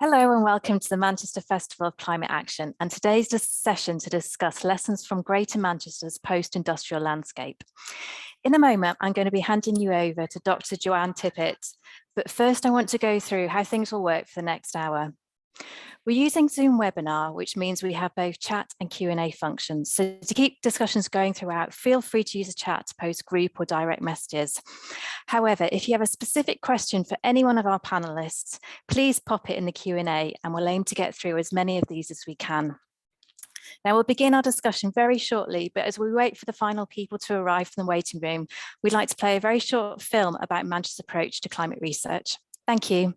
Hello and welcome to the Manchester Festival of Climate Action and today's session to discuss lessons from Greater Manchester's post-industrial landscape. In a moment, I'm going to be handing you over to Dr. Joanne Tippett, but first I want to go through how things will work for the next hour. We're using Zoom webinar, which means we have both chat and Q&A functions. So to keep discussions going throughout, feel free to use the chat to post group or direct messages. However, if you have a specific question for any one of our panelists, please pop it in the Q&A and we'll aim to get through as many of these as we can. Now we'll begin our discussion very shortly, but as we wait for the final people to arrive from the waiting room, we'd like to play a very short film about Manchester's approach to climate research. Thank you.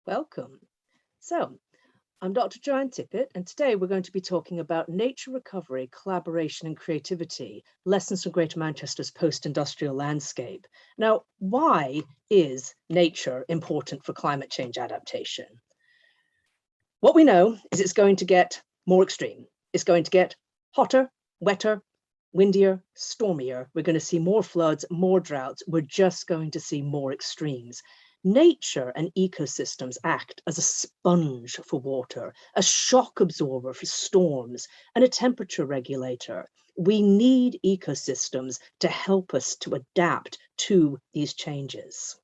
Welcome. So, I'm Dr. Joanne Tippett, and today we're going to be talking about nature recovery, collaboration and creativity, lessons from Greater Manchester's post-industrial landscape. Now, why is nature important for climate change adaptation? What we know is it's going to get more extreme. It's going to get hotter, wetter, windier, stormier. We're going to see more floods, more droughts. We're just going to see more extremes. Nature and ecosystems act as a sponge for water, a shock absorber for storms, and a temperature regulator. We need ecosystems to help us to adapt to these changes.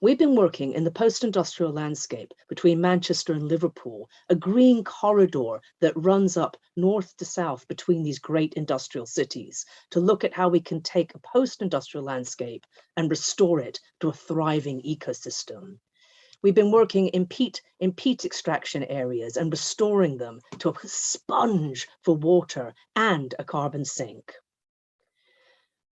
We've been working in the post-industrial landscape between Manchester and Liverpool, a green corridor that runs up north to south between these great industrial cities, to look at how we can take a post-industrial landscape and restore it to a thriving ecosystem. We've been working in peat extraction areas and restoring them to a sponge for water and a carbon sink.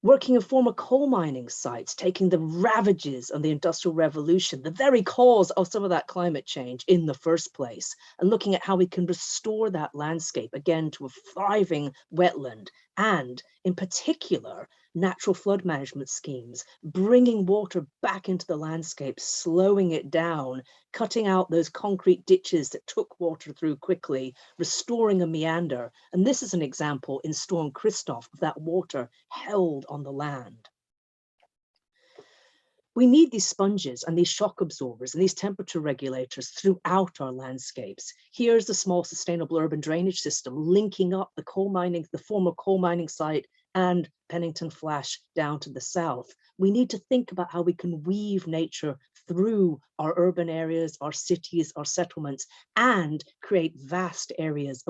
Working in former coal mining sites, taking the ravages of the Industrial Revolution, the very cause of some of that climate change in the first place, and looking at how we can restore that landscape again to a thriving wetland, and in particular, natural flood management schemes, bringing water back into the landscape, slowing it down, cutting out those concrete ditches that took water through quickly, restoring a meander. And this is an example in Storm Christoph of that water held on the land. We need these sponges and these shock absorbers and these temperature regulators throughout our landscapes. Here's the small sustainable urban drainage system linking up the former coal mining site and Pennington Flash down to the south. We need to think about how we can weave nature through our urban areas, our cities, our settlements, and create vast areas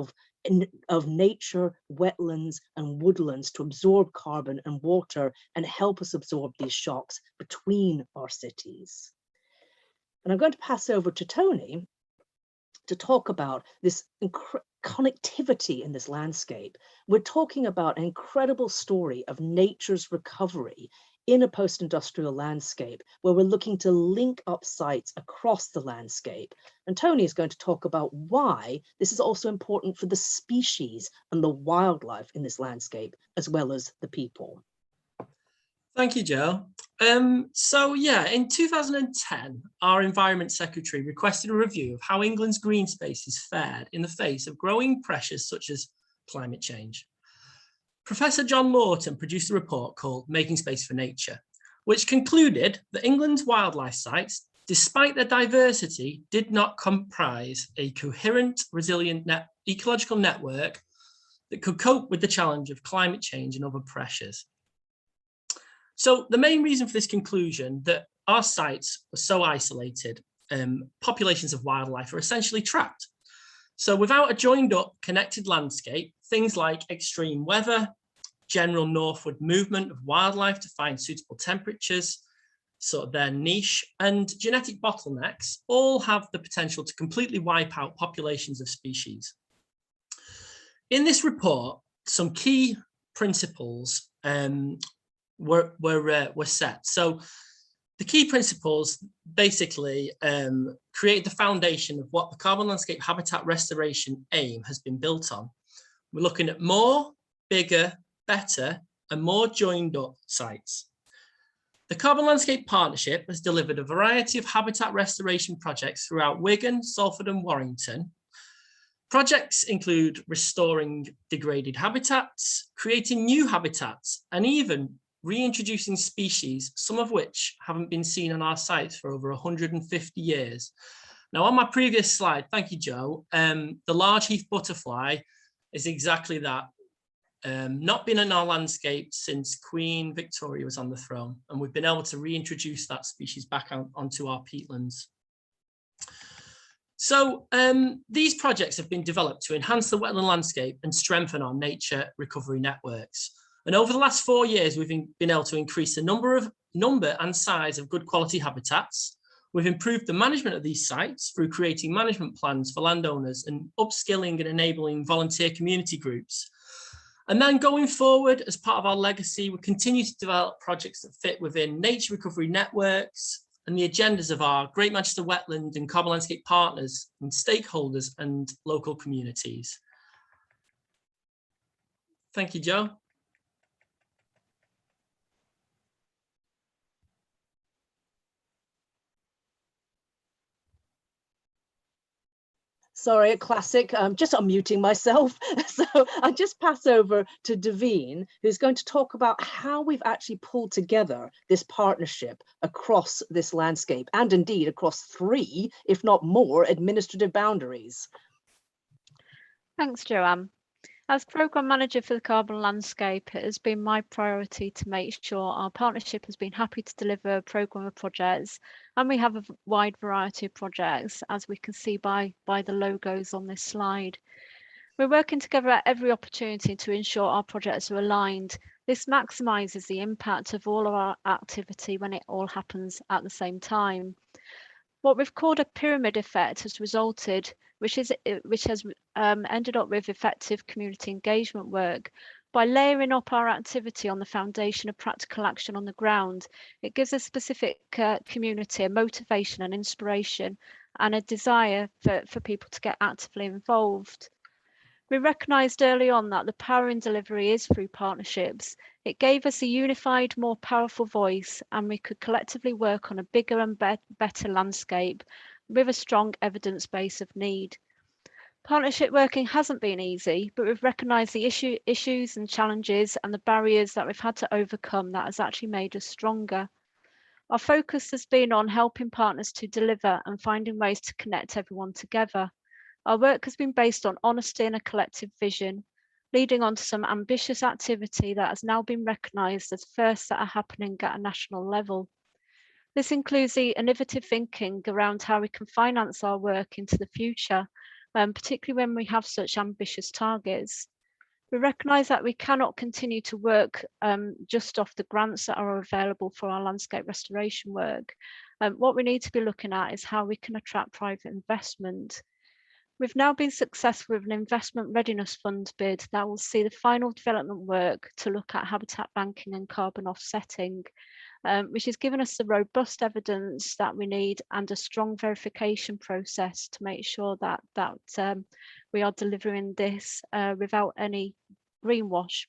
of nature, wetlands and woodlands to absorb carbon and water and help us absorb these shocks between our cities. And I'm going to pass over to Tony to talk about this connectivity in this landscape. We're talking about an incredible story of nature's recovery in a post-industrial landscape where we're looking to link up sites across the landscape. And Tony is going to talk about why this is also important for the species and the wildlife in this landscape, as well as the people. Thank you, Joe. So yeah, in 2010, our Environment Secretary requested a review of how England's green spaces fared in the face of growing pressures such as climate change. Professor John Lawton produced a report called Making Space for Nature, which concluded that England's wildlife sites, despite their diversity, did not comprise a coherent, resilient ecological network that could cope with the challenge of climate change and other pressures. So the main reason for this conclusion that our sites were so isolated, populations of wildlife are essentially trapped. So without a joined up, connected landscape, things like extreme weather, general northward movement of wildlife to find suitable temperatures, sort of their niche, and genetic bottlenecks all have the potential to completely wipe out populations of species. In this report, some key principles were set. So the key principles basically create the foundation of what the carbon landscape habitat restoration aim has been built on. We're looking at more, bigger, better, and more joined up sites. The Carbon Landscape Partnership has delivered a variety of habitat restoration projects throughout Wigan, Salford, and Warrington. Projects include restoring degraded habitats, creating new habitats, and even reintroducing species, some of which haven't been seen on our sites for over 150 years. Now, on my previous slide, thank you, Joe, the large heath butterfly is exactly that. Not been in our landscape since Queen Victoria was on the throne, and we've been able to reintroduce that species back onto our peatlands. So these projects have been developed to enhance the wetland landscape and strengthen our nature recovery networks. And over the last 4 years, we've been able to increase the number and size of good quality habitats. We've improved the management of these sites through creating management plans for landowners and upskilling and enabling volunteer community groups. And then going forward, as part of our legacy, we continue to develop projects that fit within nature recovery networks and the agendas of our Great Manchester Wetland and Carbon Landscape partners and stakeholders and local communities. Thank you, Joe. Sorry, a classic. I'm just unmuting myself. So I'll just pass over to Daveen, who's going to talk about how we've actually pulled together this partnership across this landscape and indeed across 3, if not more, administrative boundaries. Thanks, Joanne. As Programme Manager for the Carbon Landscape, it has been my priority to make sure our partnership has been happy to deliver a programme of projects, and we have a wide variety of projects, as we can see by the logos on this slide. We're working together at every opportunity to ensure our projects are aligned. This maximises the impact of all of our activity when it all happens at the same time. What we've called a pyramid effect has resulted, which has ended up with effective community engagement work. By layering up our activity on the foundation of practical action on the ground, it gives a specific community a motivation and inspiration and a desire for people to get actively involved. We recognised early on that the power in delivery is through partnerships. It gave us a unified, more powerful voice, and we could collectively work on a bigger and better landscape with a strong evidence base of need. Partnership working hasn't been easy, but we've recognised the issues and challenges and the barriers that we've had to overcome that has actually made us stronger. Our focus has been on helping partners to deliver and finding ways to connect everyone together. Our work has been based on honesty and a collective vision, leading on to some ambitious activity that has now been recognised as firsts that are happening at a national level. This includes the innovative thinking around how we can finance our work into the future, particularly when we have such ambitious targets. We recognise that we cannot continue to work just off the grants that are available for our landscape restoration work. What we need to be looking at is how we can attract private investment. We've now been successful with an investment readiness fund bid that will see the final development work to look at habitat banking and carbon offsetting, which has given us the robust evidence that we need and a strong verification process to make sure that we are delivering this without any greenwash.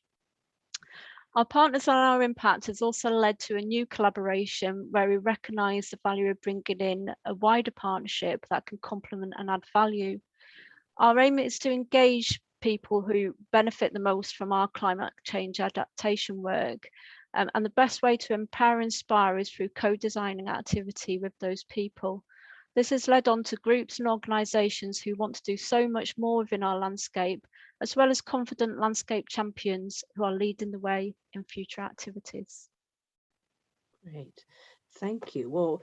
Our partners on our impact has also led to a new collaboration where we recognise the value of bringing in a wider partnership that can complement and add value. Our aim is to engage people who benefit the most from our climate change adaptation work. And the best way to empower and inspire is through co-designing activity with those people. This has led on to groups and organisations who want to do so much more within our landscape, as well as confident landscape champions who are leading the way in future activities. Great, thank you. Well,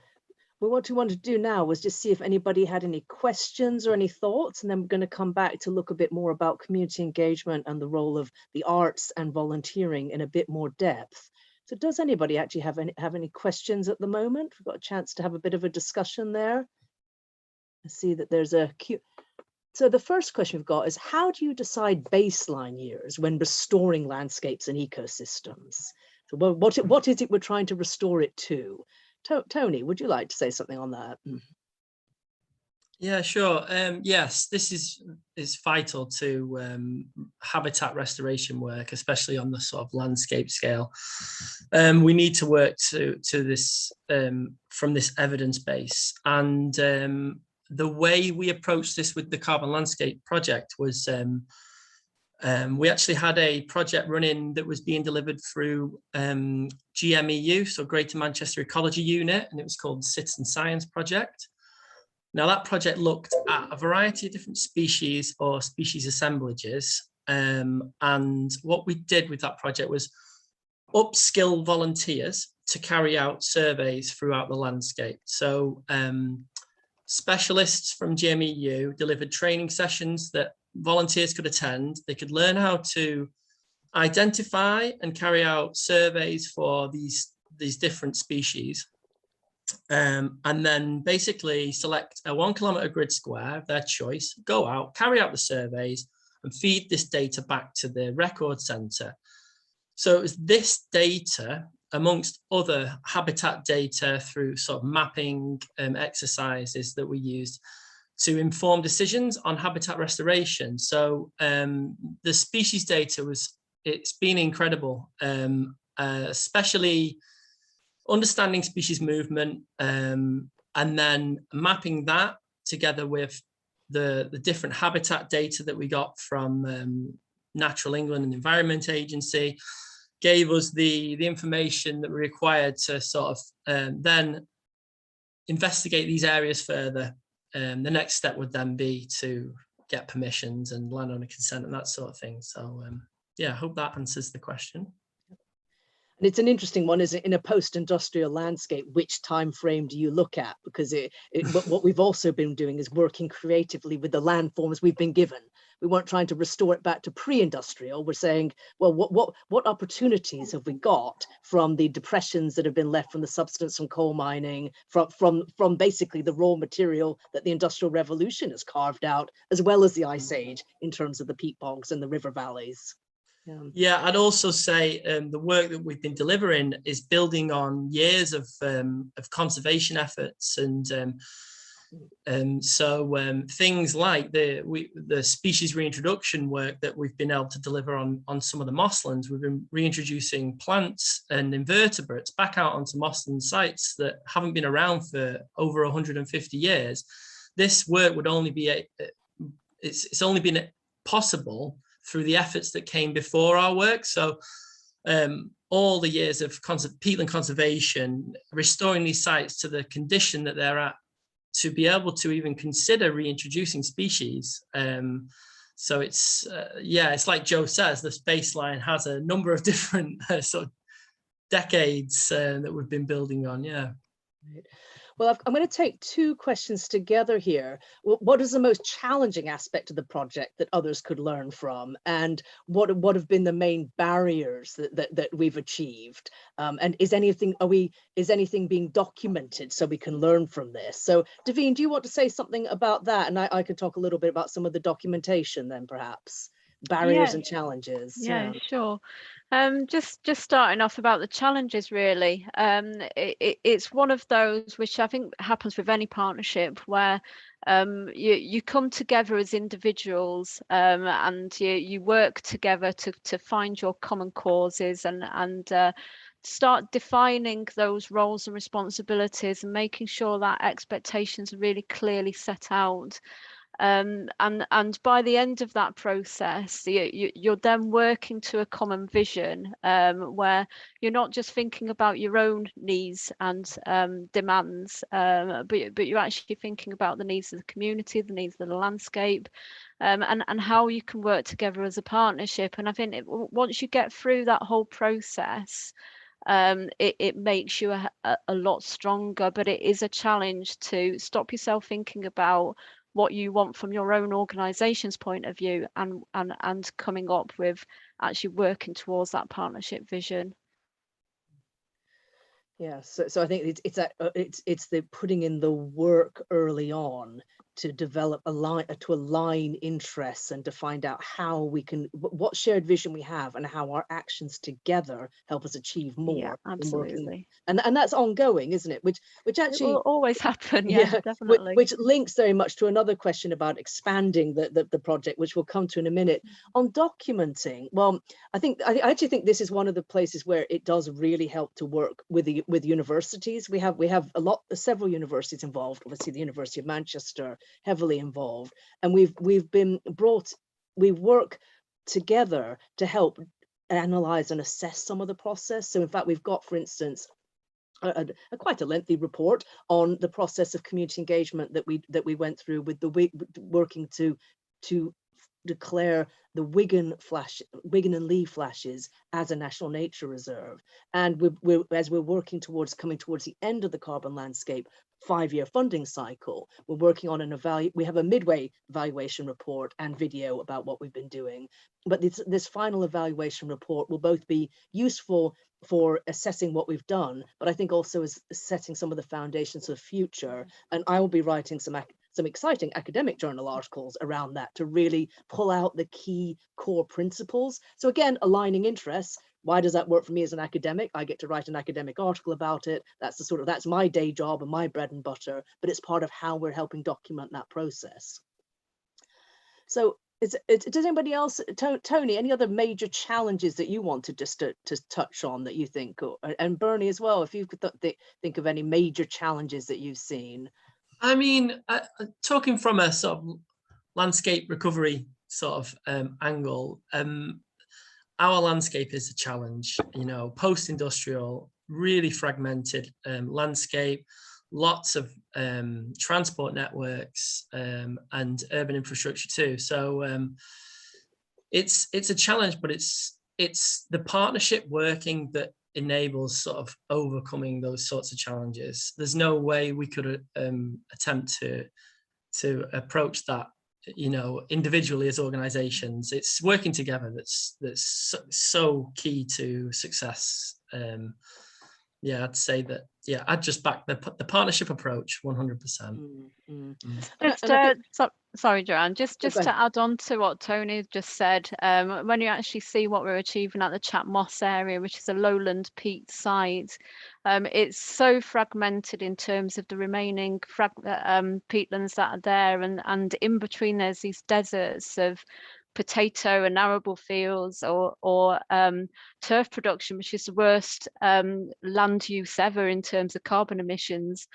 what we wanted to do now was just see if anybody had any questions or any thoughts, and then we're going to come back to look a bit more about community engagement and the role of the arts and volunteering in a bit more depth. So does anybody actually have any questions at the moment? We've got a chance to have a bit of a discussion there. I see that there's a queue. So the first question we've got is, how do you decide baseline years when restoring landscapes and ecosystems? So what is it we're trying to restore it to? Tony, would you like to say something on that? Yeah, sure. Yes, this is vital to habitat restoration work, especially on the sort of landscape scale. We need to work to this from this evidence base, and the way we approached this with the Carbon Landscape project was we actually had a project running that was being delivered through GMEU, so Greater Manchester Ecology Unit, and it was called the Citizen Science Project. Now that project looked at a variety of different species or species assemblages, and what we did with that project was upskill volunteers to carry out surveys throughout the landscape. So specialists from GMEU delivered training sessions that volunteers could attend. They could learn how to identify and carry out surveys for these different species, and then basically select a 1 kilometre grid square of their choice, go out, carry out the surveys, and feed this data back to the record centre. So it was this data, amongst other habitat data through sort of mapping exercises, that we used to inform decisions on habitat restoration. So the species data it's been incredible, especially understanding species movement, and then mapping that together with the different habitat data that we got from Natural England and Environment Agency, gave us the information that we required to sort of then investigate these areas further. The next step would then be to get permissions and landowner consent and that sort of thing. So yeah, I hope that answers the question. And it's an interesting one, is it, in a post-industrial landscape, which time frame do you look at? Because what we've also been doing is working creatively with the landforms we've been given. We weren't trying to restore it back to pre-industrial. We're saying, well, what opportunities have we got from the depressions that have been left from the substance from coal mining, from basically the raw material that the Industrial Revolution has carved out, as well as the Ice Age in terms of the peat bogs and the river valleys. Yeah, I'd also say the work that we've been delivering is building on years of conservation efforts, and so things like the species reintroduction work that we've been able to deliver on some of the mosslands. We've been reintroducing plants and invertebrates back out onto mossland sites that haven't been around for over 150 years. This work would only be it's only been possible through the efforts that came before our work. So all the years of peatland conservation, restoring these sites to the condition that they're at, to be able to even consider reintroducing species. So it's, yeah, it's like Joe says, this baseline has a number of different sort of decades that we've been building on, yeah. Right. Well, I'm going to take two questions together here. What is the most challenging aspect of the project that others could learn from, and what have been the main barriers that we've achieved? And is anything being documented so we can learn from this? So, Davine, do you want to say something about that? And I could talk a little bit about some of the documentation then, perhaps barriers and challenges. Yeah, sure. Just starting off about the challenges, really. It's one of those which I think happens with any partnership where you come together as individuals, and you work together to find your common causes and start defining those roles and responsibilities and making sure that expectations are really clearly set out. And by the end of that process, you're then working to a common vision, where you're not just thinking about your own needs and demands, but you're actually thinking about the needs of the community, the needs of the landscape, and how you can work together as a partnership. And I think once you get through that whole process, it makes you a lot stronger, but it is a challenge to stop yourself thinking about what you want from your own organization's point of view and coming up with actually working towards that partnership vision. Yeah, so I think it's the putting in the work early on to develop to align interests and to find out how we can, what shared vision we have and how our actions together help us achieve more. Yeah, absolutely. And that's ongoing, isn't it? Which actually it will always happen. Yeah, definitely. which links very much to another question about expanding the project, which we'll come to in a minute. On documenting, well, I actually think this is one of the places where it does really help to work with universities. We have several universities involved. Obviously, the University of Manchester heavily involved, and we work together to help analyze and assess some of the process. So in fact, we've got, for instance, quite a lengthy report on the process of community engagement that we went through with working to declare the Wigan and Lee flashes as a national nature reserve. And as we're working towards coming towards the end of the Carbon Landscape 5-year funding cycle, we're working on we have a midway evaluation report and video about what we've been doing. But this final evaluation report will both be useful for assessing what we've done, but I think also is setting some of the foundations of the future. And I will be writing some exciting academic journal articles around that to really pull out the key core principles. So again, aligning interests. Why does that work for me as an academic? I get to write an academic article about it. That's my day job and my bread and butter, but it's part of how we're helping document that process. So does anybody else, Tony, any other major challenges that you wanted just to touch on that you think, and Bernie as well, if you could think of any major challenges that you've seen? I mean, talking from a sort of landscape recovery sort of angle, our landscape is a challenge, post-industrial, really fragmented landscape, lots of transport networks and urban infrastructure too. So it's a challenge, but it's the partnership working that enables sort of overcoming those sorts of challenges. There's no way we could attempt to approach that, individually as organizations. It's working together that's so key to success. I'd say that. Yeah, I'd just back the partnership approach 100%. Sorry, Joanne, just to add on to what Tony just said, when you actually see what we're achieving at the Chat Moss area, which is a lowland peat site, it's so fragmented in terms of the remaining peatlands that are there, and in between there's these deserts of potato and arable fields or turf production, which is the worst land use ever in terms of carbon emissions.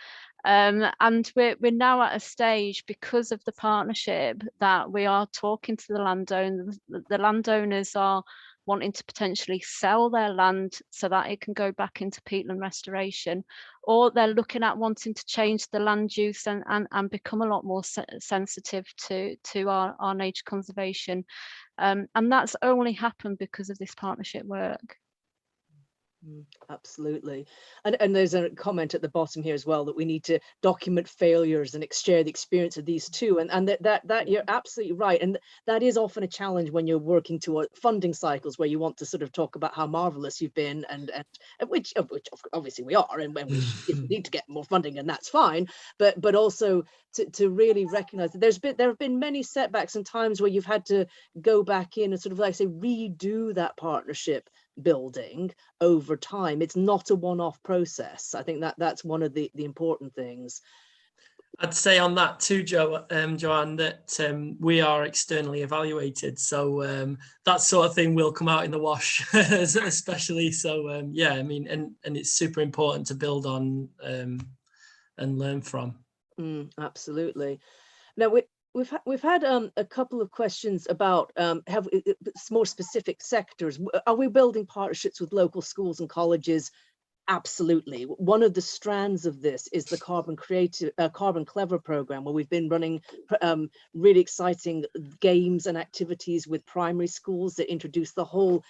And we're now at a stage, because of the partnership, that we are talking to the landowners. The landowners are wanting to potentially sell their land so that it can go back into peatland restoration, or they're looking at wanting to change the land use and become a lot more sensitive to our nature conservation. And that's only happened because of this partnership work. Absolutely. And there's a comment at the bottom here as well that we need to document failures and share the experience of these too. And that you're absolutely right. And that is often a challenge when you're working toward funding cycles where you want to sort of talk about how marvelous you've been and which obviously we are, and when we need to get more funding, and that's fine. But also to really recognize that there have been many setbacks and times where you've had to go back in and sort of, like I say, redo that partnership building over time. It's not a one-off process. I think that's one of the important things. I'd say on that too, Joanne, that we are externally evaluated, so that sort of thing will come out in the wash, especially. So yeah, I mean, and it's super important to build on and learn from. Absolutely. Now we've had a couple of questions about more specific sectors. Are we building partnerships with local schools and colleges? Absolutely. One of the strands of this is the Carbon Clever program, where we've been running really exciting games and activities with primary schools that introduce the whole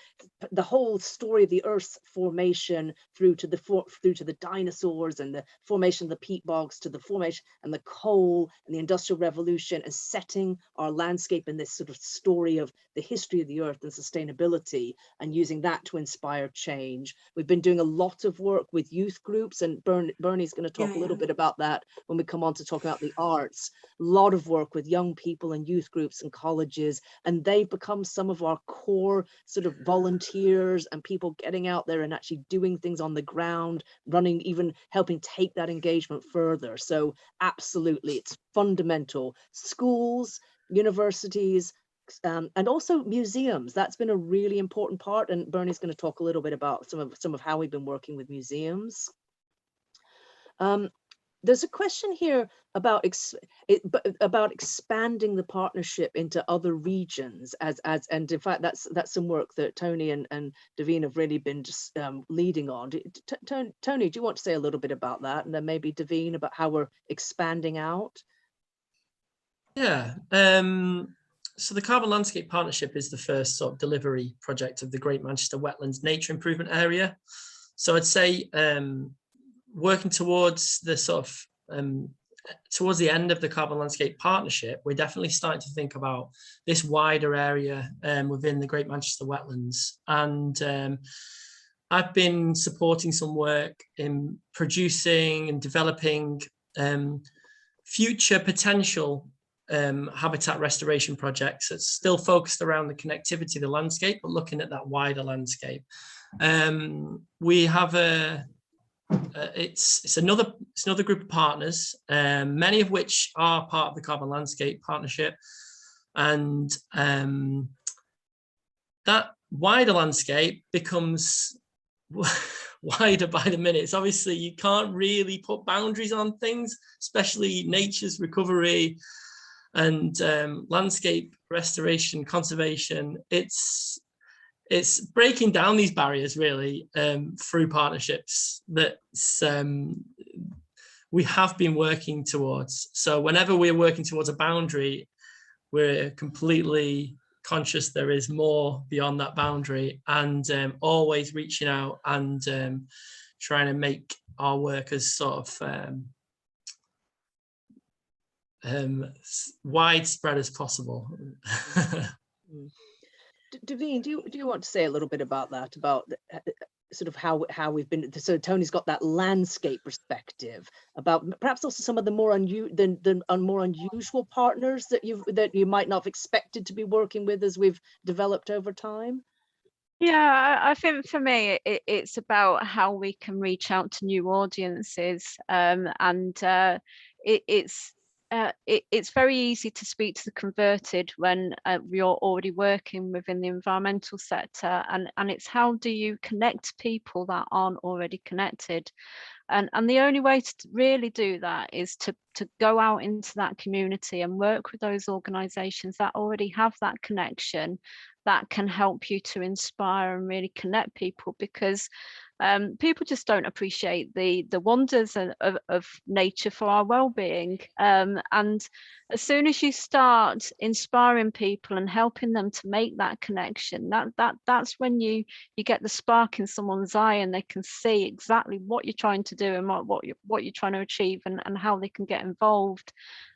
story of the Earth's formation through to the dinosaurs and the formation of the peat bogs, to the formation and the coal and the Industrial Revolution, and setting our landscape in this sort of story of the history of the Earth and sustainability, and using that to inspire change. We've been doing a lot of work with youth groups, and Bernie's going to talk a little bit about that when we come on to talk about the arts. A lot of work with young people and youth groups and colleges, and they've become some of our core sort of volunteers and people getting out there and actually doing things on the ground, running, even helping take that engagement further. So absolutely, it's fundamental. Schools, universities, and also museums. That's been a really important part, and Bernie's going to talk a little bit about some of how we've been working with museums. There's a question here about expanding the partnership into other regions, and in fact that's some work that Tony and Davine have really been just leading on. Tony, do you want to say a little bit about that, and then maybe Davine about how we're expanding out? Yeah. So the Carbon Landscape Partnership is the first sort of delivery project of the Great Manchester Wetlands Nature Improvement Area. So I'd say working towards the sort of towards the end of the Carbon Landscape Partnership, we're definitely starting to think about this wider area within the Great Manchester Wetlands. And I've been supporting some work in producing and developing future potential habitat restoration projects that's still focused around the connectivity of the landscape, but looking at that wider landscape. We have it's another group of partners, many of which are part of the Carbon Landscape Partnership, and that wider landscape becomes wider by the minute. It's obviously, you can't really put boundaries on things, especially nature's recovery and landscape restoration, conservation. It's breaking down these barriers really through partnerships that we have been working towards. So whenever we're working towards a boundary, we're completely conscious there is more beyond that boundary, and always reaching out and trying to make our work as sort of widespread as possible. Davine, do you want to say a little bit about that, about sort of how we've been? So Tony's got that landscape perspective, about perhaps also some of the more unusual partners that you might not have expected to be working with as we've developed over time. Yeah, I think for me, it's about how we can reach out to new audiences, and it's very easy to speak to the converted when you're already working within the environmental sector, and it's how do you connect people that aren't already connected. And the only way to really do that is to go out into that community and work with those organisations that already have that connection, that can help you to inspire and really connect people. Because People just don't appreciate the wonders of nature for our well-being. And as soon as you start inspiring people and helping them to make that connection, that's when you get the spark in someone's eye, and they can see exactly what you're trying to do and what you're trying to achieve, and how they can get involved.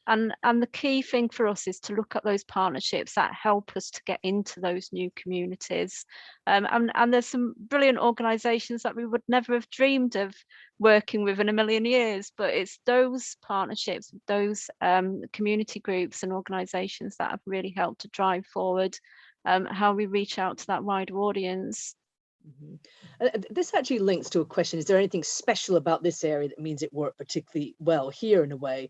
And the key thing for us is to look at those partnerships that help us to get into those new communities. And there's some brilliant organisations that we would never have dreamed of working with in a million years, but it's those partnerships, those community groups and organisations that have really helped to drive forward how we reach out to that wider audience. This actually links to a question: is there anything special about this area that means it worked particularly well here? In a way,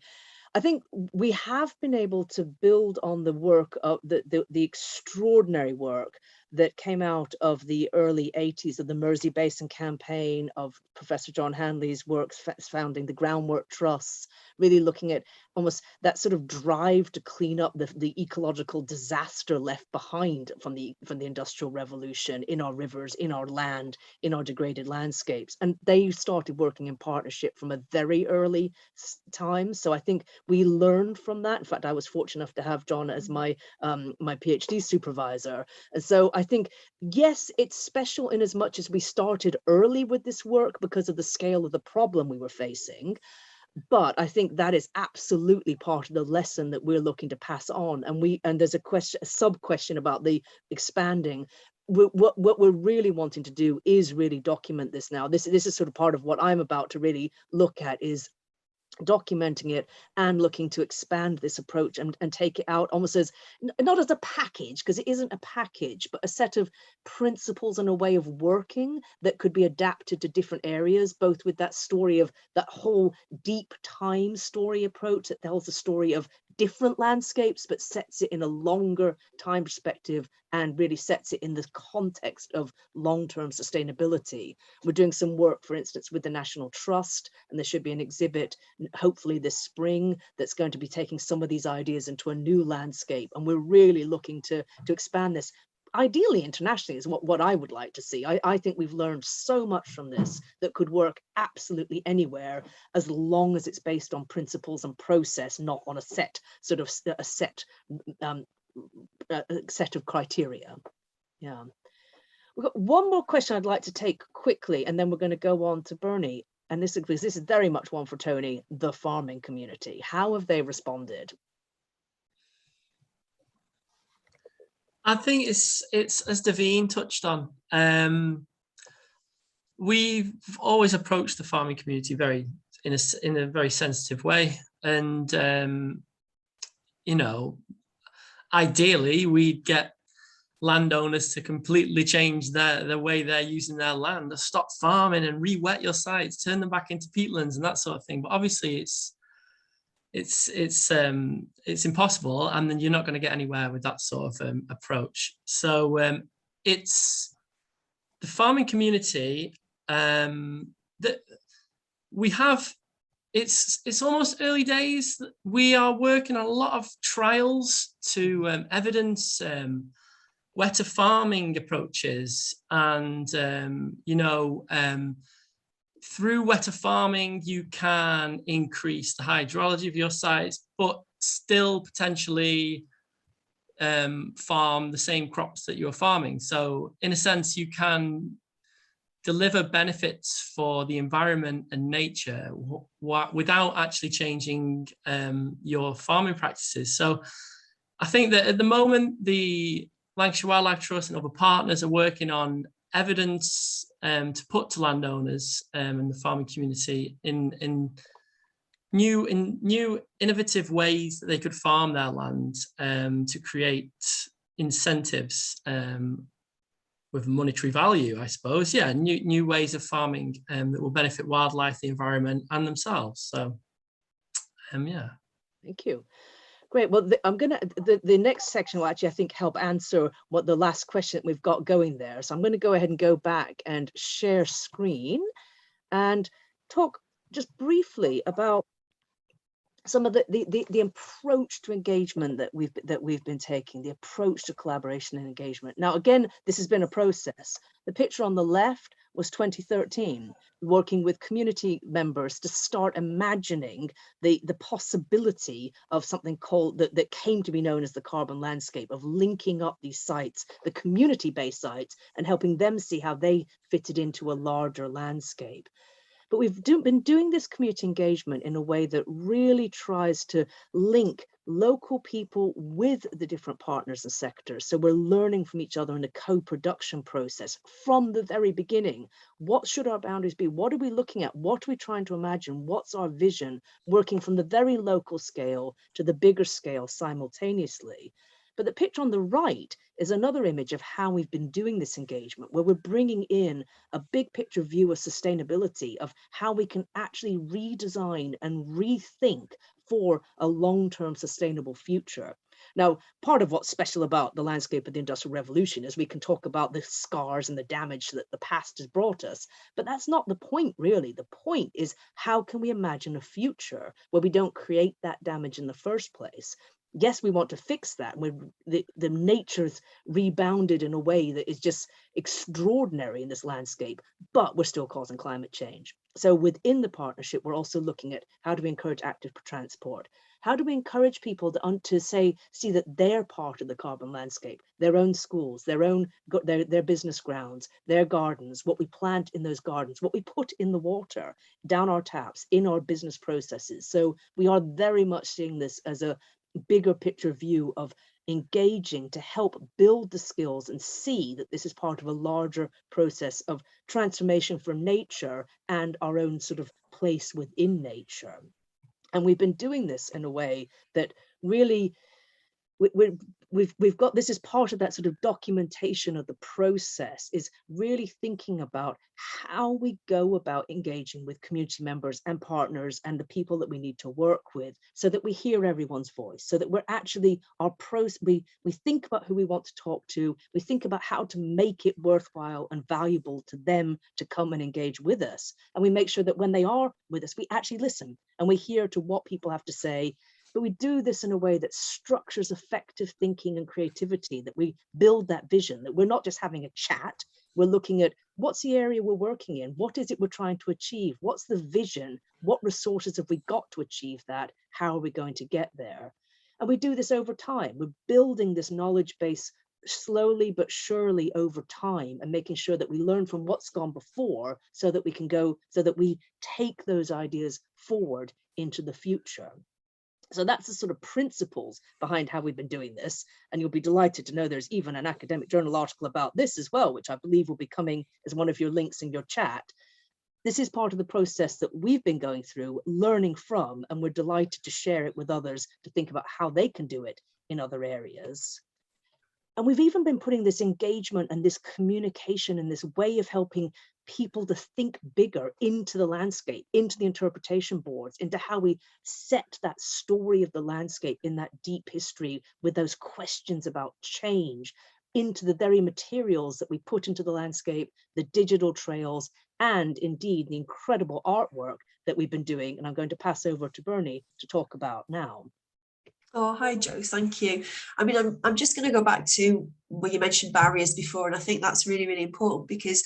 I think we have been able to build on the work of the extraordinary work that came out of the early 80s of the Mersey Basin campaign, of Professor John Hanley's work founding the Groundwork Trusts, really looking at almost that sort of drive to clean up the ecological disaster left behind from the Industrial Revolution in our rivers, in our land, in our degraded landscapes. And they started working in partnership from a very early time. So I think we learned from that. In fact, I was fortunate enough to have John as my my PhD supervisor. And so I think, yes, it's special in as much as we started early with this work because of the scale of the problem we were facing. But I think that is absolutely part of the lesson that we're looking to pass on. And there's a sub question about the expanding. What we're really wanting to do is really document this now. This is sort of part of what I'm about to really look at, is documenting it and looking to expand this approach and take it out almost as not as a package, because it isn't a package, but a set of principles and a way of working that could be adapted to different areas, both with that story of that whole deep time story approach that tells the story of different landscapes but sets it in a longer time perspective and really sets it in the context of long-term sustainability. We're doing some work, for instance, with the National Trust, and there should be an exhibit hopefully this spring that's going to be taking some of these ideas into a new landscape. And we're really looking to expand this, ideally internationally, is what I would like to see. I think we've learned so much from this that could work absolutely anywhere, as long as it's based on principles and process, not on a set set of criteria. Yeah. We've got one more question I'd like to take quickly, and then we're going to go on to Bernie. And this is very much one for Tony, the farming community. How have they responded? I think it's as Davine touched on. We've always approached the farming community in a very sensitive way, and you know, ideally we'd get landowners to completely change the way they're using their land, to stop farming and re-wet your sites, turn them back into peatlands and that sort of thing. But obviously it's impossible, and then you're not going to get anywhere with that sort of approach. So it's the farming community that we have. It's almost early days. We are working on a lot of trials to evidence wetter farming approaches, and through wetter farming you can increase the hydrology of your sites, but still potentially farm the same crops that you're farming. So in a sense, you can deliver benefits for the environment and nature without actually changing your farming practices. So I think that at the moment, the Lancashire Wildlife Trust and other partners are working on evidence to put to landowners and the farming community in new innovative ways that they could farm their land to create incentives with monetary value, I suppose. Yeah, new ways of farming that will benefit wildlife, the environment, and themselves. So, yeah. Thank you. Great. Well, the next section will actually, I think, help answer what the last question we've got going there. So I'm going to go ahead and go back and share screen and talk just briefly about some of the approach to engagement that we've been taking, the approach to collaboration and engagement. Now, again, this has been a process. The picture on the left was 2013, working with community members to start imagining the possibility of something called that came to be known as the carbon landscape, of linking up these sites, the community-based sites, and helping them see how they fitted into a larger landscape. But we've been doing this community engagement in a way that really tries to link local people with the different partners and sectors. So we're learning from each other in a co-production process from the very beginning. What should our boundaries be? What are we looking at? What are we trying to imagine? What's our vision? Working from the very local scale to the bigger scale simultaneously. But the picture on the right is another image of how we've been doing this engagement, where we're bringing in a big picture view of sustainability, of how we can actually redesign and rethink for a long-term sustainable future. Now, part of what's special about the landscape of the Industrial Revolution is we can talk about the scars and the damage that the past has brought us, but that's not the point really. The point is, how can we imagine a future where we don't create that damage in the first place? Yes, we want to fix that. The nature's rebounded in a way that is just extraordinary in this landscape, but we're still causing climate change. So within the partnership, we're also looking at how do we encourage active transport? How do we encourage people to see that they're part of the carbon landscape, their own schools, their business grounds, their gardens, what we plant in those gardens, what we put in the water, down our taps, in our business processes. So we are very much seeing this as a bigger picture view of engaging to help build the skills and see that this is part of a larger process of transformation for nature and our own sort of place within nature. And we've been doing this in a way that really we've got this as part of that sort of documentation of the process, is really thinking about how we go about engaging with community members and partners and the people that we need to work with, so that we hear everyone's voice, so that we're actually we think about who we want to talk to, we think about how to make it worthwhile and valuable to them to come and engage with us, and we make sure that when they are with us, we actually listen and we hear to what people have to say. But we do this in a way that structures effective thinking and creativity, that we build that vision, that we're not just having a chat, we're looking at what's the area we're working in, what is it we're trying to achieve, what's the vision, what resources have we got to achieve that, how are we going to get there? And we do this over time. We're building this knowledge base slowly but surely over time, and making sure that we learn from what's gone before, so that we take those ideas forward into the future. So that's the sort of principles behind how we've been doing this. And you'll be delighted to know there's even an academic journal article about this as well, which I believe will be coming as one of your links in your chat. This is part of the process that we've been going through, learning from, and we're delighted to share it with others to think about how they can do it in other areas. And we've even been putting this engagement and this communication and this way of helping people to think bigger into the landscape, into the interpretation boards, into how we set that story of the landscape in that deep history with those questions about change, into the very materials that we put into the landscape, the digital trails, and indeed the incredible artwork that we've been doing. And I'm going to pass over to Bernie to talk about now. Oh, hi, Jo. Thank you. I mean, I'm just going to go back to when you mentioned barriers before, and I think that's really, really important, because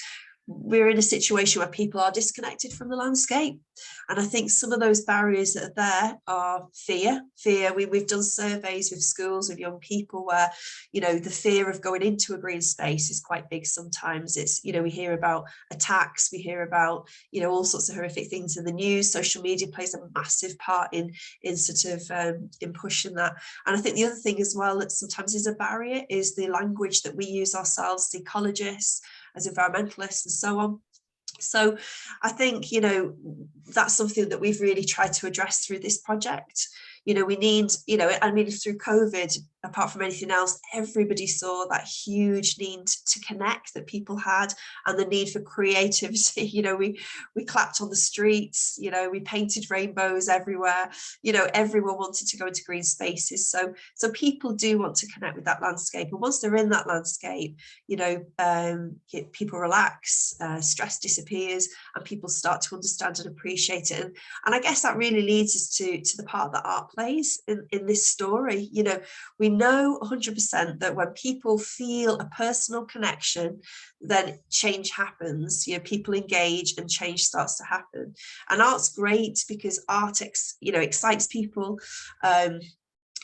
we're in a situation where people are disconnected from the landscape. And I think some of those barriers that are there are fear. We've done surveys with schools, with young people, where, you know, the fear of going into a green space is quite big sometimes. It's, you know, we hear about attacks, we hear about, you know, all sorts of horrific things in the news. Social media plays a massive part in sort of in pushing that. And I think the other thing as well that sometimes is a barrier is the language that we use ourselves, as ecologists, as environmentalists and so on. So I think, you know, that's something that we've really tried to address through this project. You know, we need, you know, I mean, through COVID, apart from anything else, everybody saw that huge need to connect that people had, and the need for creativity. You know, we clapped on the streets, you know, we painted rainbows everywhere, you know, everyone wanted to go into green spaces. So people do want to connect with that landscape. And once they're in that landscape, you know, people relax, stress disappears, and people start to understand and appreciate it. And I guess that really leads us to the part that art plays in this story. You know, we know 100% that when people feel a personal connection, then change happens. You know, people engage and change starts to happen. And art's great because art excites people.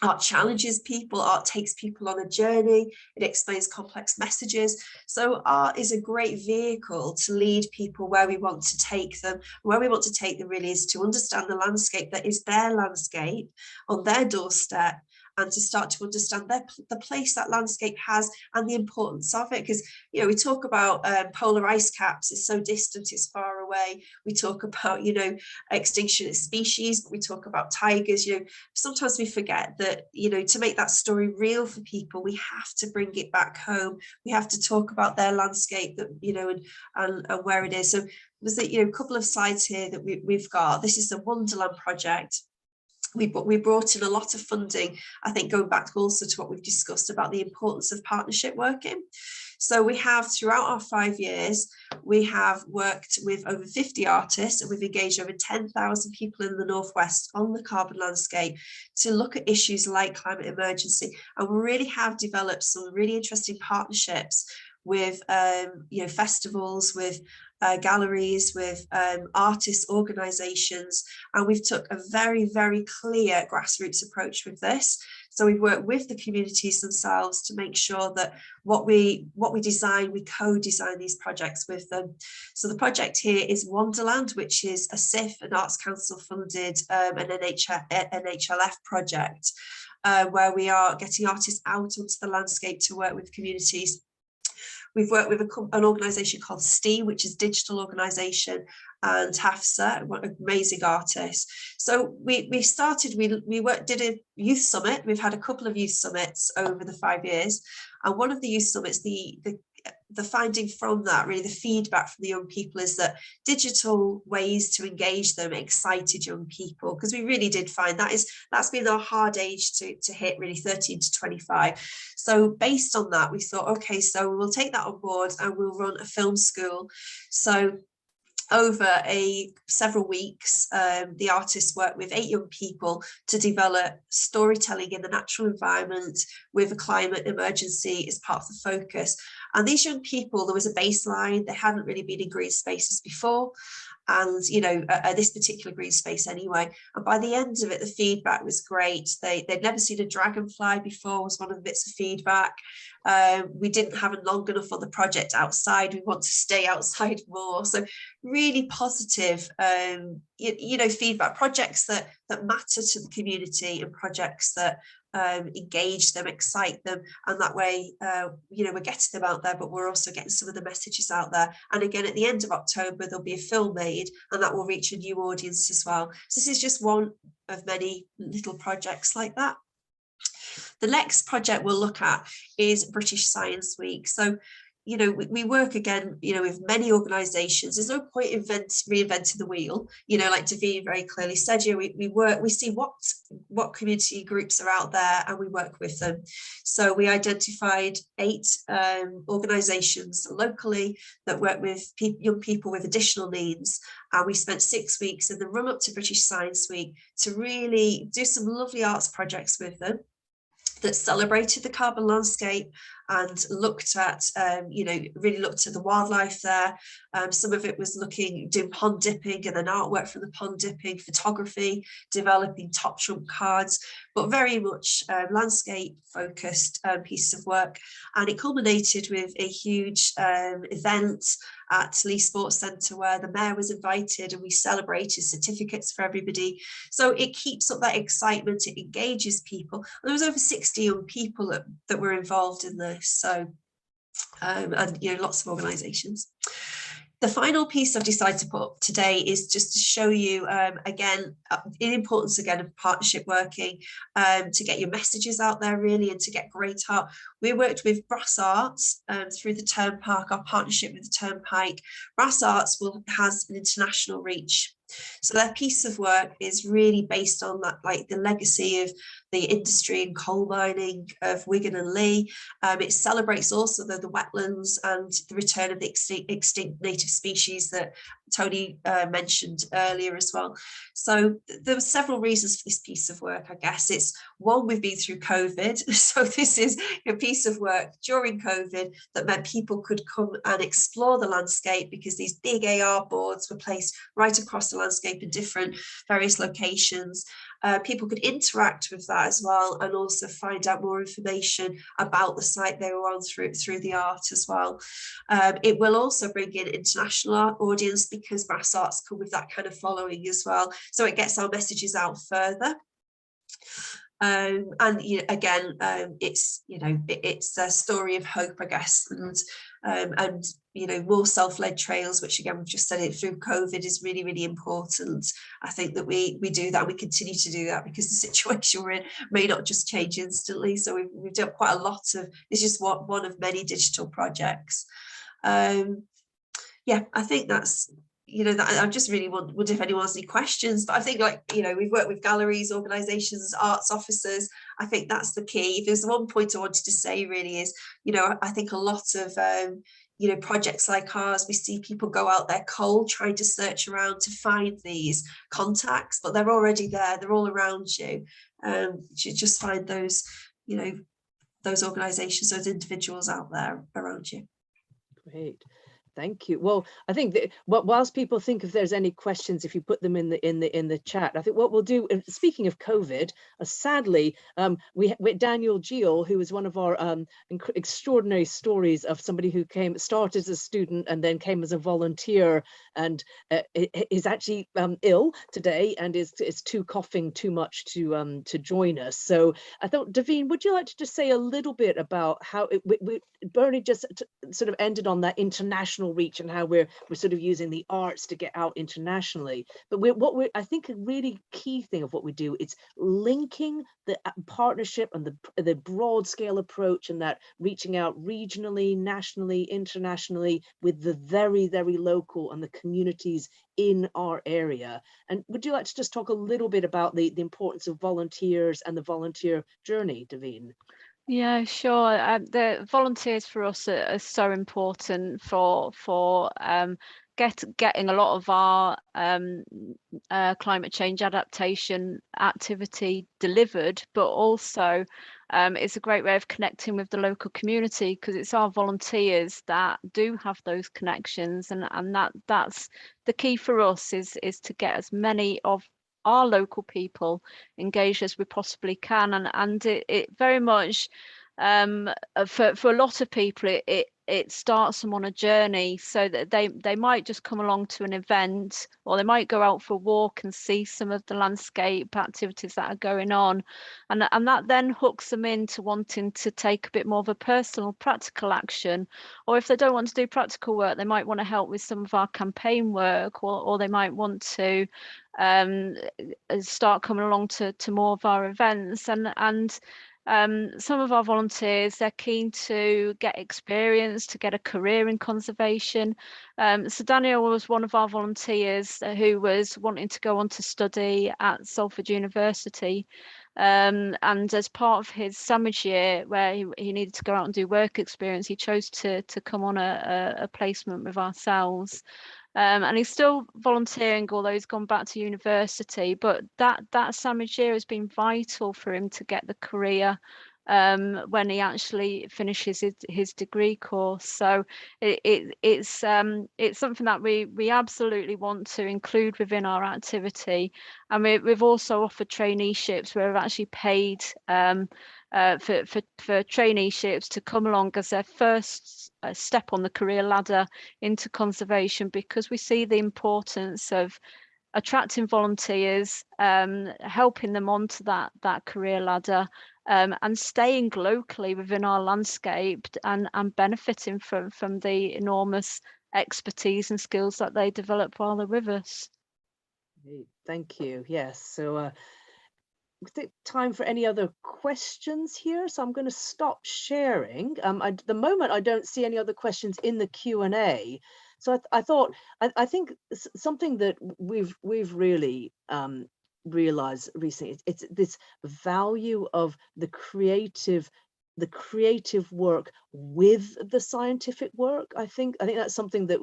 Art challenges people, art takes people on a journey, it explains complex messages. So art is a great vehicle to lead people where we want to take them. Where we want to take them really is to understand the landscape that is their landscape on their doorstep, and to start to understand the place that landscape has and the importance of it. Because, you know, we talk about polar ice caps, it's so distant, it's far away. We talk about, you know, extinction of species, but we talk about tigers. You know, sometimes we forget that, you know, to make that story real for people, we have to bring it back home. We have to talk about their landscape, that, you know, and where it is. So there's a, you know, couple of slides here that we've got. This is the Wonderland project. We brought in a lot of funding, I think, going back also to what we've discussed about the importance of partnership working. So we have, throughout our 5 years, we have worked with over 50 artists, and we've engaged over 10,000 people in the Northwest on the carbon landscape to look at issues like climate emergency. And we really have developed some really interesting partnerships with you know, festivals, with galleries, with artists, organisations, and we've took a very, very clear grassroots approach with this. So we've worked with the communities themselves to make sure that what we design, we co-design these projects with them. So the project here is Wonderland, which is a SIF, an Arts Council funded an NHLF project, where we are getting artists out onto the landscape to work with communities. We've worked with an organisation called STEA, which is a digital organisation, and Hafsa, an amazing artist. So we did a youth summit. We've had a couple of youth summits over the 5 years, and one of the youth summits, the finding from that, really the feedback from the young people, is that digital ways to engage them excited young people, because we really did find that's been our hard age to hit, really, 13 to 25. So based on that, we thought, okay, so we'll take that on board and we'll run a film school. So over several weeks, the artists worked with 8 young people to develop storytelling in the natural environment with a climate emergency as part of the focus. And these young people, there was a baseline, they hadn't really been in green spaces before, and, you know, this particular green space anyway. And by the end of it, the feedback was great. They'd never seen a dragonfly before, was one of the bits of feedback. We didn't have long enough on the project outside. We want to stay outside more. So really positive, you know, feedback, projects that matter to the community, and projects that engage them, excite them, and that way, you know, we're getting them out there, but we're also getting some of the messages out there. And again, at the end of October, there'll be a film made, and that will reach a new audience as well. So this is just one of many little projects like that. The next project we'll look at is British Science Week. So, you know, we work again, you know, with many organisations. There's no point in reinventing the wheel, you know, like Davina very clearly said. You know, we see what community groups are out there, and we work with them. So we identified 8 organisations locally that work with young people with additional needs, and we spent 6 weeks in the run up to British Science Week to really do some lovely arts projects with them that celebrated the carbon landscape and looked at, you know, really looked at the wildlife there. Some of it was doing pond dipping, and then artwork from the pond dipping, photography, developing top trump cards, but very much landscape focused piece of work. And it culminated with a huge event at Lee Sports Centre, where the mayor was invited, and we celebrated certificates for everybody. So it keeps up that excitement, it engages people. And there was over 60 young people that were involved in this. So, and, you know, lots of organisations. The final piece I've decided to put up today is just to show you, again, the importance again of partnership working, to get your messages out there really, and to get great art. We worked with Brass Arts through the Turnpike, our partnership with the Turnpike. Brass Arts has an international reach. So their piece of work is really based on that, like the legacy of the industry and coal mining of Wigan and Lee. It celebrates also the wetlands and the return of the extinct native species that Tony mentioned earlier as well. So there were several reasons for this piece of work, I guess. It's one, we've been through COVID. So this is a piece of work during COVID that meant people could come and explore the landscape, because these big AR boards were placed right across the landscape in different various locations. People could interact with that as well, and also find out more information about the site they were on through the art as well. It will also bring in international audience, because brass arts come with that kind of following as well. So it gets our messages out further. And again, it's it's a story of hope, I guess, and more self-led trails, which again we've just said it through COVID is really, really important. I think that we do that, we continue to do that, because the situation we're in may not just change instantly. So we've done quite a lot of this, is one of many digital projects. Yeah, I think that's that I just really wonder if anyone has any questions. But I think, we've worked with galleries, organisations, arts officers. I think that's the key. If there's one point I wanted to say really is, I think a lot of projects like ours, we see people go out there cold trying to search around to find these contacts, but they're already there. They're all around you. You just find those organisations, those individuals out there around you. Great. Thank you. Well, I think that whilst people think if there's any questions, if you put them in the chat, I think what we'll do, speaking of COVID, sadly, we Daniel Giel, who is one of our extraordinary stories of somebody who started as a student and then came as a volunteer, and is actually ill today and is coughing too much to join us. So I thought, Daveen, would you like to just say a little bit about how Bernie just sort of ended on that international reach and how we're sort of using the arts to get out internationally, but I think a really key thing of what we do is linking the partnership and the broad scale approach, and that reaching out regionally, nationally, internationally with the very, very local and the communities in our area. And would you like to just talk a little bit about the importance of volunteers and the volunteer journey, Daveen? Yeah, sure. The volunteers for us are so important for getting a lot of our climate change adaptation activity delivered, but also it's a great way of connecting with the local community, because it's our volunteers that do have those connections, and that's the key for us, is to get as many of our local people engaged as we possibly can, and it very much for a lot of people it starts them on a journey, so that they might just come along to an event, or they might go out for a walk and see some of the landscape activities that are going on, and that then hooks them into wanting to take a bit more of a personal, practical action. Or if they don't want to do practical work, they might want to help with some of our campaign work, or they might want to start coming along to more of our events, and some of our volunteers, they're keen to get experience, to get a career in conservation. So Daniel was one of our volunteers who was wanting to go on to study at Salford University. And as part of his sandwich year, where he needed to go out and do work experience, he chose to come on a placement with ourselves. And he's still volunteering, although he's gone back to university. But that sandwich year has been vital for him to get the career when he actually finishes his degree course. So it's something that we absolutely want to include within our activity. And we've also offered traineeships where we've actually paid for traineeships to come along as their first step on the career ladder into conservation, because we see the importance of attracting volunteers, helping them onto that career ladder, and staying locally within our landscape, and benefiting from the enormous expertise and skills that they develop while they're with us. Thank you. Yes, so I think time for any other questions here, so I'm going to stop sharing. At the moment I don't see any other questions in the Q&A, So I think something that we've really realized recently, it's this value of the creative work with the scientific work. I think that's something that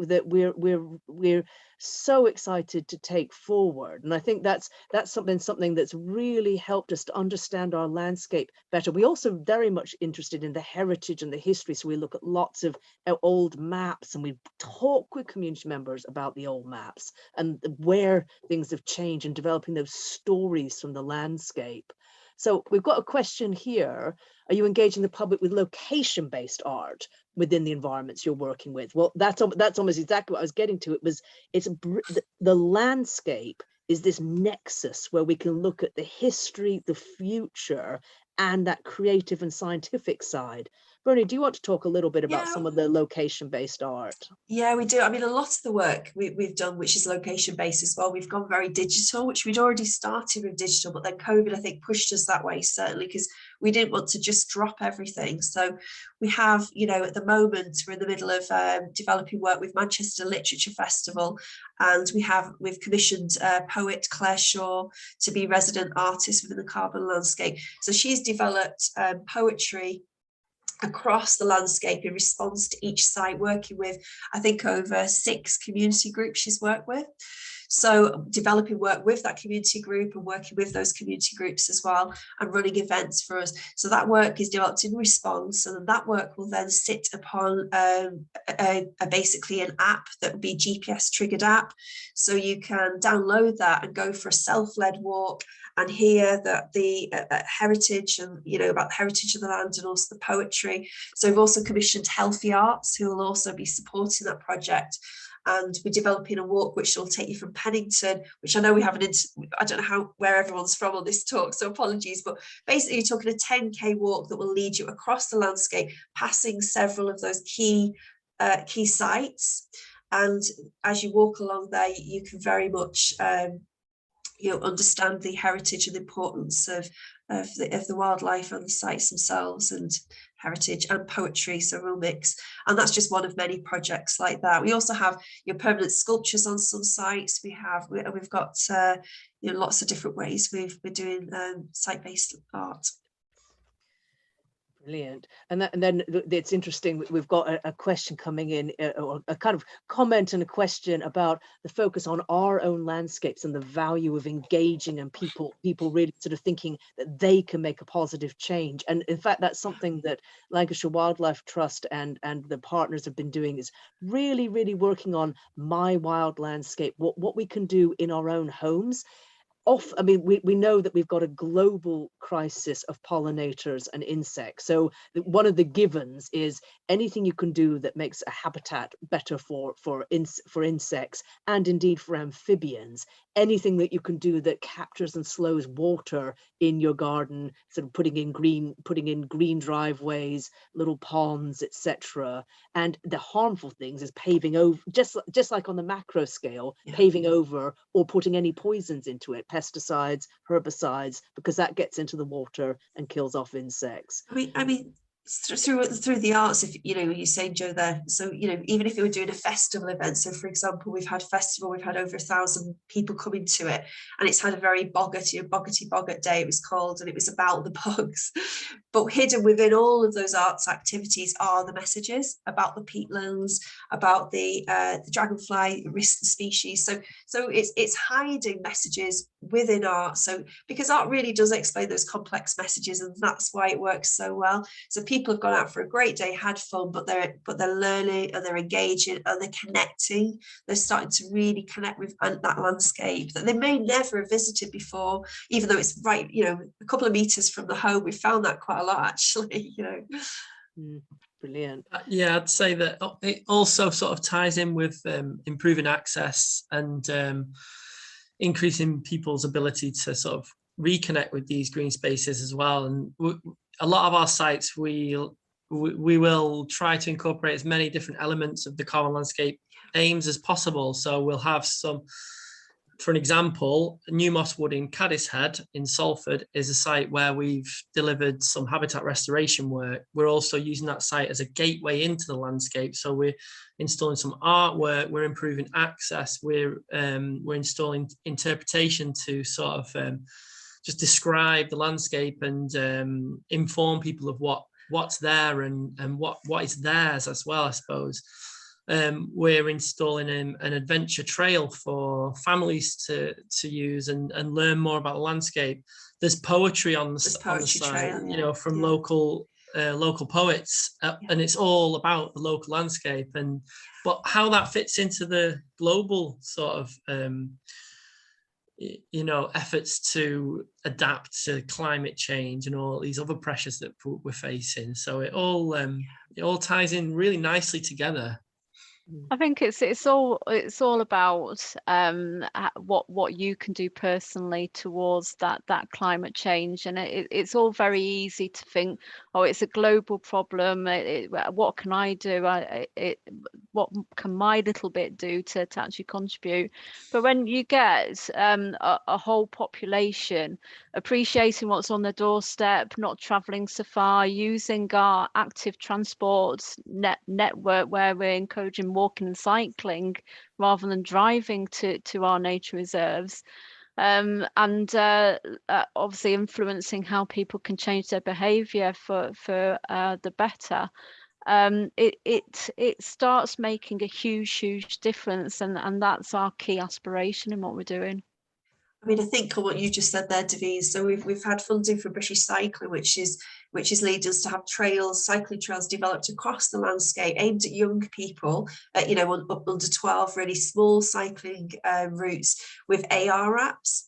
we're so excited to take forward, and I think that's something that's really helped us to understand our landscape better. We also very much interested in the heritage and the history, so we look at lots of old maps, and we talk with community members about the old maps and where things have changed, and developing those stories from the landscape. So we've got a question here. Are you engaging the public with location-based art within the environments you're working with? Well, that's almost exactly what I was getting to. The landscape is this nexus where we can look at the history, the future, and that creative and scientific side. Bernie, do you want to talk a little bit about some of the location-based art? Yeah, we do. I mean, a lot of the work we've done, which is location-based as well, we've gone very digital, which we'd already started with digital, but then COVID, I think, pushed us that way, certainly, because we didn't want to just drop everything. So we have, you know, at the moment, we're in the middle of developing work with Manchester Literature Festival, and we've commissioned poet Claire Shaw to be resident artist within the carbon landscape. So she's developed poetry across the landscape in response to each site, working with, I think, over 6 community groups she's worked with. So developing work with that community group and working with those community groups as well, and running events for us. So that work is developed in response, and that work will then sit upon basically an app that would be GPS triggered app. So you can download that and go for a self-led walk and hear that the heritage, and, you know, about the heritage of the land, and also the poetry. So we've also commissioned Healthy Arts, who will also be supporting that project. And we're developing a walk which will take you from Pennington, which I know we haven't, I don't know where everyone's from on this talk, so apologies, but basically you're talking a 10K walk that will lead you across the landscape, passing several of those key sites. And as you walk along there, you can very much understand the heritage and the importance of the wildlife and the sites themselves, and heritage and poetry, so real mix. And that's just one of many projects like that. We also have your permanent sculptures on some sites. We've got lots of different ways we're doing site-based art. Brilliant. And then it's interesting, we've got a question coming in, or a kind of comment and a question about the focus on our own landscapes and the value of engaging, and people really sort of thinking that they can make a positive change. And in fact, that's something that Lancashire Wildlife Trust and the partners have been doing, is really, really working on my wild landscape, what we can do in our own homes. I mean, we know that we've got a global crisis of pollinators and insects. So one of the givens is anything you can do that makes a habitat better for insects, and indeed for amphibians. Anything that you can do that captures and slows water in your garden, sort of putting in green driveways, little ponds, etc. And the harmful things is paving over, just like on the macro scale, paving over or putting any poisons into it, pesticides, herbicides, because that gets into the water and kills off insects. I mean through the arts, if you say, Joe, there, so even if you were doing a festival event, so for example we've had over 1,000 people coming to it, and it's had a very boggart day, it was called, and it was about the bugs. But hidden within all of those arts activities are the messages about the peatlands, about the dragonfly risk species. So it's hiding messages within art, so because art really does explain those complex messages, and that's why it works so well. So people have gone out for a great day, had fun, but they're learning, and they're engaging, and they're connecting. They're starting to really connect with that landscape that they may never have visited before, even though it's right, a couple of meters from the home. We found that quite a lot, actually. Brilliant. Yeah, I'd say that it also sort of ties in with improving access and increasing people's ability to sort of reconnect with these green spaces as well. And a lot of our sites, we will try to incorporate as many different elements of the carbon landscape aims as possible. So we'll have some for an example, New Moss Wood in Caddishead in Salford is a site where we've delivered some habitat restoration work. We're also using that site as a gateway into the landscape. So we're installing some artwork, we're improving access, we're installing interpretation to sort of just describe the landscape and inform people of what's there and what is theirs as well, I suppose. We're installing an adventure trail for families to use and learn more about the landscape. There's poetry on the site, trail, you know, from local poets, and it's all about the local landscape. But how that fits into the global sort of you know, efforts to adapt to climate change and all these other pressures that we're facing. So it all ties in really nicely together. I think it's all about what you can do personally towards that climate change, and it's all very easy to think, oh, it's a global problem. What can I do? What can my little bit do to actually contribute? But when you get a whole population appreciating what's on the doorstep, not travelling so far, using our active transport network where we're encouraging walking and cycling rather than driving to our nature reserves, and obviously influencing how people can change their behaviour for the better. It starts making a huge difference, and that's our key aspiration in what we're doing. I mean, I think on what you just said there, Davide, so we've had funding for British Cycling, which is leading us to have cycling trails developed across the landscape, aimed at young people, you know, up under 12, really small cycling routes with AR apps.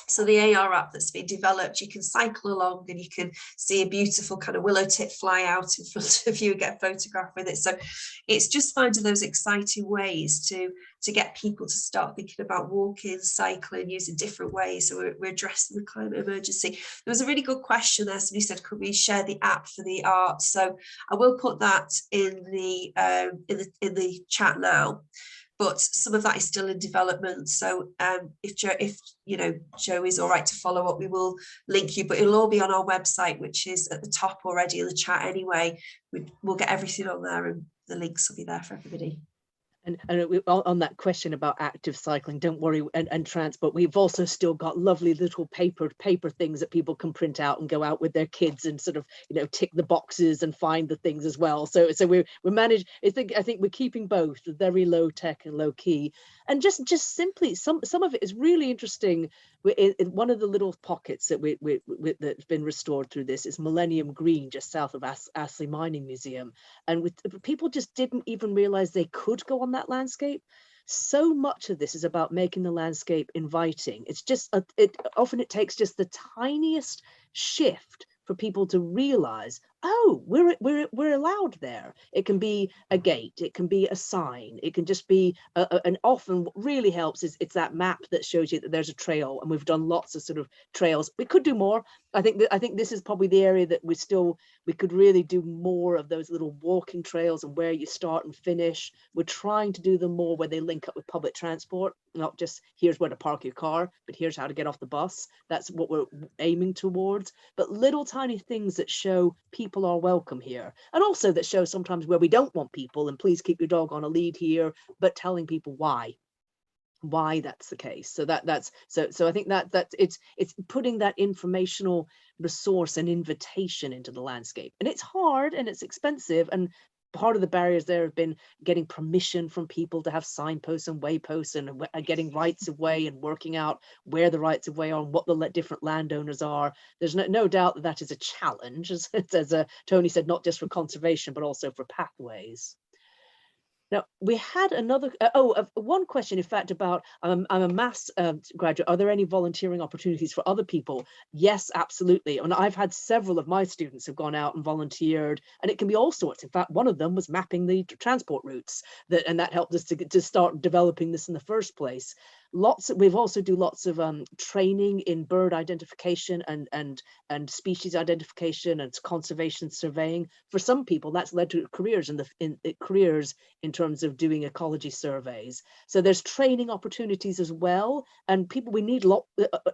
So the AR app that's been developed, you can cycle along and you can see a beautiful kind of willow tip fly out in front of you and get a photograph with it. So it's just finding those exciting ways to get people to start thinking about walking, cycling, using different ways. So we're addressing the climate emergency. There was a really good question there. Somebody said, could we share the app for the art? So I will put that in the chat now. But some of that is still in development. So if you know, Joe is all right to follow up, we will link you, but it'll all be on our website, which is at the top already in the chat anyway. We'll get everything on there and the links will be there for everybody. And on that question about active cycling, don't worry, and transport, we've also still got lovely little paper things that people can print out and go out with their kids and sort of, you know, tick the boxes and find the things as well. So we manage. I think we're keeping both very low tech and low key, and just simply some of it is really interesting. In one of the little pockets that that's been restored through this is Millennium Green, just south of Astley Mining Museum, and people just didn't even realize they could go on that landscape. So much of this is about making the landscape inviting. It's just often it takes just the tiniest shift for people to realize, oh, we're allowed there. It can be a gate, it can be a sign, it can just be and often what really helps is it's that map that shows you that there's a trail, and we've done lots of sort of trails. We could do more. I think this is probably the area that we could really do more of those little walking trails and where you start and finish. We're trying to do them more where they link up with public transport, not just here's where to park your car, but here's how to get off the bus. That's what we're aiming towards. But little tiny things that show people are welcome here, and also that show sometimes where we don't want people, and please keep your dog on a lead here, but telling people why that's the case. So so I think that it's putting that informational resource and invitation into the landscape, and it's hard and it's expensive, and part of the barriers there have been getting permission from people to have signposts and wayposts and getting rights of way and working out where the rights of way are and what the different landowners are. There's no doubt that is a challenge, as Tony said, not just for conservation, but also for pathways. Now, we had another, one question, in fact, about, I'm a maths graduate. Are there any volunteering opportunities for other people? Yes, absolutely. And I've had several of my students have gone out and volunteered, and it can be all sorts. In fact, one of them was mapping the transport routes, and that helped us to start developing this in the first place. we've also do lots of training in bird identification and species identification and conservation surveying. For some people, that's led to careers in terms of doing ecology surveys. So there's training opportunities as well, and we need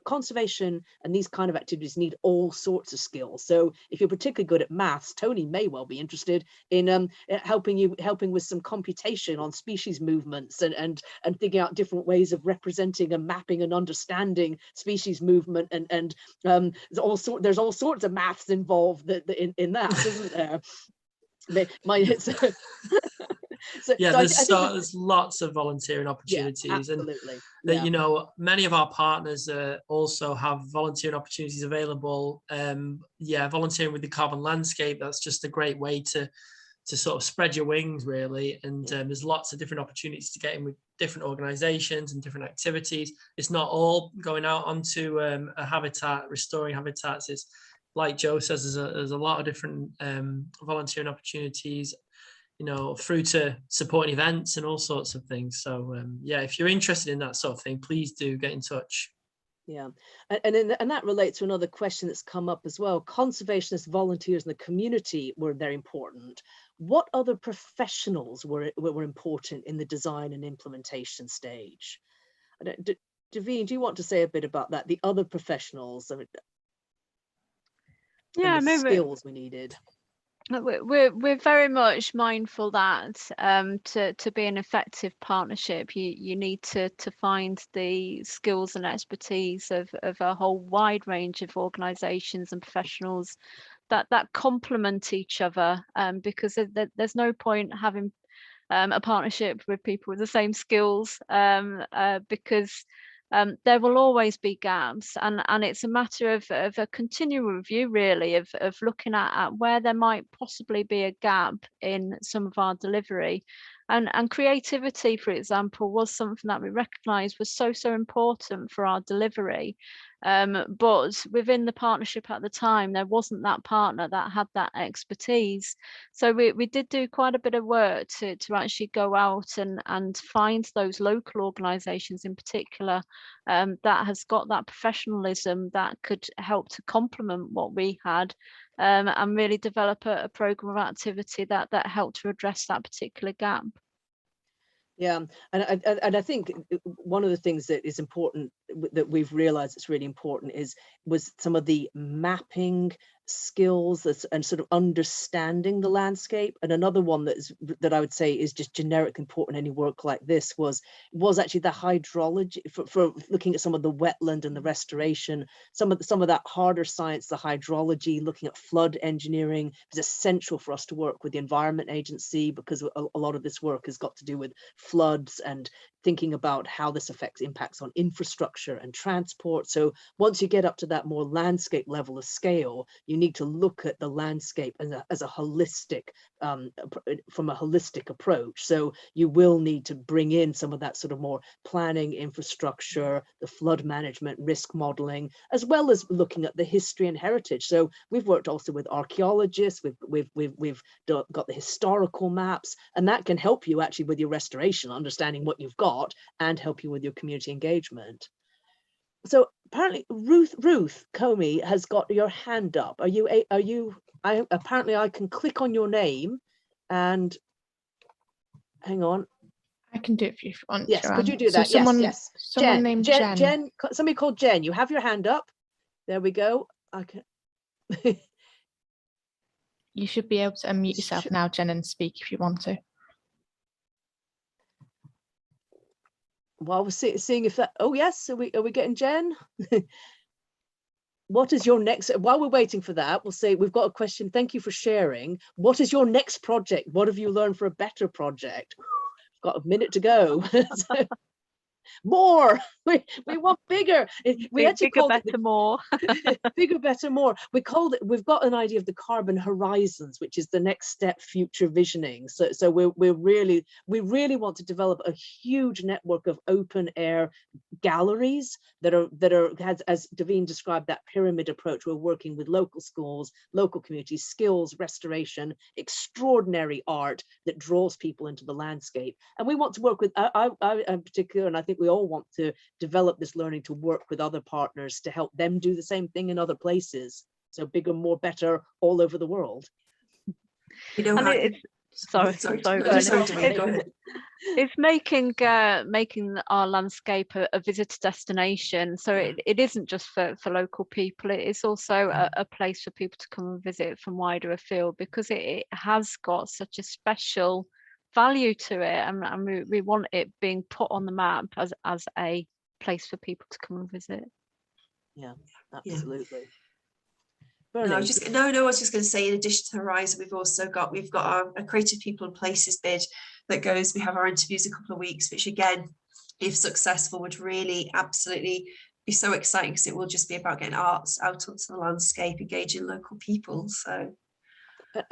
conservation and these kind of activities need all sorts of skills. So if you're particularly good at maths, Tony may well be interested in helping with some computation on species movements and thinking out different ways of representing and mapping and understanding species movement, and there's all sorts of maths involved in that, isn't there? There's lots of volunteering opportunities, and that you know, many of our partners also have volunteering opportunities available. Volunteering with the Carbon Landscape, that's just a great way to sort of spread your wings, really. And there's lots of different opportunities to get in with different organizations and different activities. It's not all going out onto a habitat, restoring habitats. It's like Joe says, there's a lot of different volunteering opportunities, you know, through to supporting events and all sorts of things. So if you're interested in that sort of thing, please do get in touch. Yeah, and that relates to another question that's come up as well. Conservationists, volunteers in the community were very important. What other professionals were important in the design and implementation stage? Daveen, do you want to say a bit about that? The other professionals, skills we needed. We're very much mindful that to be an effective partnership, you need to find the skills and expertise of a whole wide range of organisations and professionals that complement each other, because there's no point having a partnership with people with the same skills, because there will always be gaps, and it's a matter of a continual review, really, of looking at where there might possibly be a gap in some of our delivery. And creativity, for example, was something that we recognised was so important for our delivery. But within the partnership at the time, there wasn't that partner that had that expertise. So we did do quite a bit of work to actually go out and find those local organisations in particular that has got that professionalism that could help to complement what we had, and really develop a programme of activity that helped to address that particular gap. Yeah, and I think one of the things that is important, that we've realized it's really important, was some of the mapping skills and sort of understanding the landscape. And another one that I would say is just generically important in any work like this was actually the hydrology, for looking at some of the wetland and the restoration, some of that harder science, the hydrology, looking at flood engineering is essential for us to work with the Environment Agency, because a lot of this work has got to do with floods and thinking about how this impacts on infrastructure and transport. So once you get up to that more landscape level of scale, you need to look at the landscape as a holistic, from a holistic approach. So you will need to bring in some of that sort of more planning, infrastructure, the flood management, risk modeling, as well as looking at the history and heritage. So we've worked also with archaeologists, we've got the historical maps, and that can help you actually with your restoration, understanding what you've got, and help you with your community engagement. So apparently Ruth Comey has got your hand up. Apparently I can click on your name and hang on. I can do it for you if you want. Yes, Joanne. could you do that? So Yes. Someone named Jen. Somebody called Jen. You have your hand up. There we go. I can. You should be able to unmute yourself now, Jen, and speak if you want to. While we're seeing if that, oh yes, are we getting Jen? What is your next, while we're waiting for that, we'll say we've got a question. Thank you for sharing. What is your next project? What have you learned for a better project? Got a minute to go. More. We want bigger. We actually bigger, better, more. Bigger, better, more. We've got an idea of the carbon horizons, which is the next step, future visioning. So we really want to develop a huge network of open air galleries that are as Daveen described, that pyramid approach. We're working with local schools, local communities, skills, restoration, extraordinary art that draws people into the landscape. And we want to work with, I in particular, and I think think we all want to develop this learning to work with other partners to help them do the same thing in other places. So bigger, more, better all over the world. You know, And how, sorry, no, Bernie. sorry, go ahead. It's making our landscape a visitor destination. So it isn't just for local people. It is also a place for people to come and visit from wider afield, because it has got such a special value to it, and we want it being put on the map as a place for people to come and visit. Yeah, absolutely. No, I was just going to say, in addition to Horizon, we've got our Creative People and Places bid that goes. We have our interviews a couple of weeks, which again, if successful, would really absolutely be so exciting, because it will just be about getting arts out onto the landscape, engaging local people. So,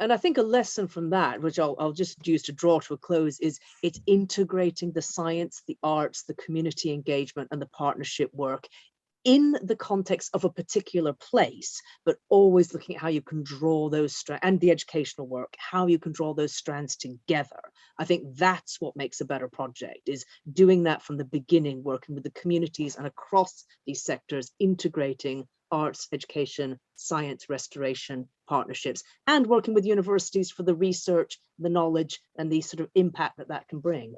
and I think a lesson from that, which I'll just use to draw to a close, is it's integrating the science, the arts, the community engagement, and the partnership work in the context of a particular place, but always looking at how you can draw those strands, and the educational work, how you can draw those strands together. I think that's what makes a better project, is doing that from the beginning, working with the communities and across these sectors, integrating arts, education, science, restoration, partnerships, and working with universities for the research, the knowledge, and the sort of impact that can bring.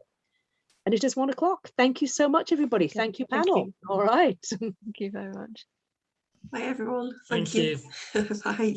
And it is 1 o'clock. Thank you so much, everybody. Okay. Thank you, Thank panel. you. All right. Thank you very much. bye everyone. Thank you. Bye.